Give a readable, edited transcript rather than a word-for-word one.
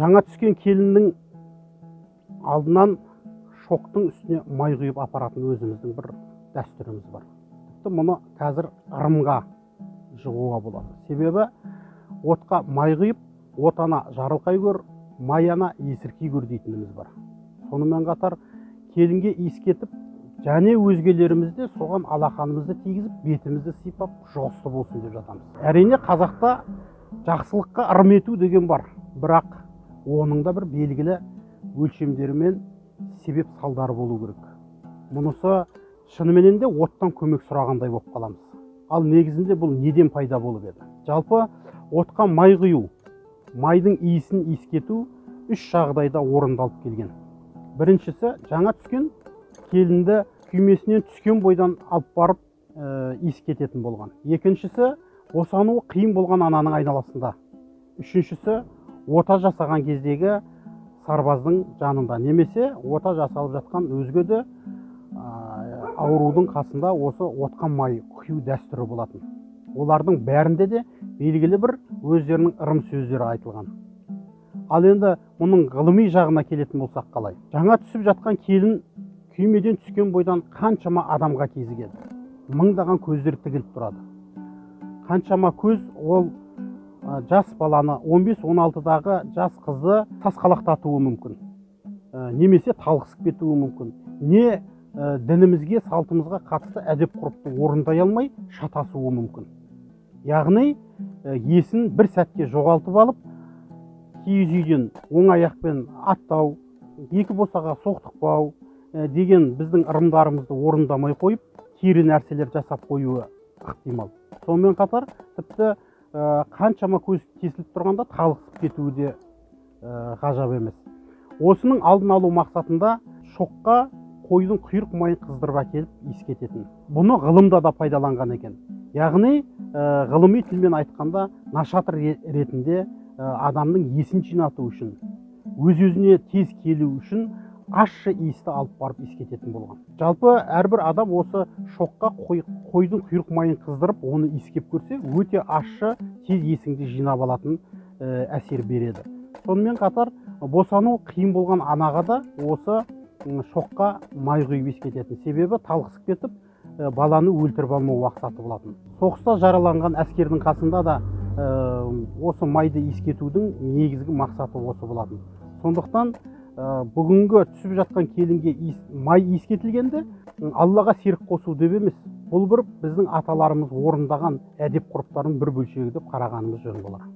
Жаңа түскен келіннің алдынан шоқтың үстіне май құйып апаратын өзіміздің бір дәстүріміз бар. Тіпті мұны қазір ырымға жығуға болады. Себебі отқа май құйып, отана жарылқай көр, майана есіркей көр дейтініміз бар. Сонымен қатар келінге иіскетіп, және өзгелерімізде соған алақанымызды тигізіп, бетімізді сипап, жоғысты болсын деп жатамыз. Әрине қазақта жақсылыққа ырым ету деген бар, бірақ оның да бір белгілі өлшемдері мен себеп салдары болу керек. Мұнысы шынымен де оттан көмек сұрағандай болып қаламыз. Ал негізінде бұл неден пайда болып еді? Жалпы отқа май құю, майдың иісін иіскету үш жағдайда орындалып келген. Біріншісі, жаңа түскен келінді күймесінен түскен бойдан алып барып иіскететін болған. Екіншісі, босануы қиын болған ананың айналасында. Үшіншісі, ота жасаған кездегі сарбаздың жанында, немесе ота жасалып жатқан өзге де аурудың қасында осы отқа май құю дәстүрі болатын. Олардың бәрінде де белгілі бір өздерінің ырым сөздері айтылған. Ал енді мұның ғылыми жағына келетін болсақ қалай? Жаңа түсіп жатқан келін күймеден түскен бойдан қаншама адамға кезігеді. Мыңдаған көздер тігіліп тұрады. Қаншама көз ол жас баланы, 15-16-дағы жас қызды тасқалақтатуы мүмкін. Немесе талқысып кетуі мүмкін. Не дінімізге, салтымызға қатысты әдеп ғұрыпты орындай алмай шатасуы мүмкін. Яғни есін бір сәтке жоғалтып алып, киіз үйден оң аяқпен аттау, екі босаға соқтықпау деген біздің ырымдарымызды орындамай қойып, кері нәрселер жасап қоюы ықтимал. Сонымен қатар тіпті қаншама көз тесіліп тұрғанда талықсып кетуі де ғажап емес. Осының алдын алу мақсатында шоққа қойдың құйрық майын қыздырып әкеліп иіскететін. Бұны ғылымда да пайдаланған екен. Яғни ғылыми тілмен айтқанда нашатыр ретінде адамның есін жинату үшін, өз-өзіне тез келу үшін ащы иісті алып барып иіскететін болған. Жалпы әрбір адам осы шоққа қойдың құйрық майын қыздырып, оны иіскеп көрсе, өте ащы, тез есіңді жинап алатын әсер береді. Сонымен қатар босану қиын болған анаға да осы шоққа май құйып иіскететін. Себебі талқысып кетіп, баланы өлтіріп алмау мақсаты болатын. Соғыста жараланған әскердің қасында да осы майды иіскетудің негізгі мақсаты осы болатын. Сондықтан бүгінгі түсіп жатқан келінге май иіскетілгенде Аллаға серік қосу деп емес, бұл бір біздің аталарымыз орындаған әдеп ғұрыптардың бір бөлшегі деп қарағанымыз жөн болар.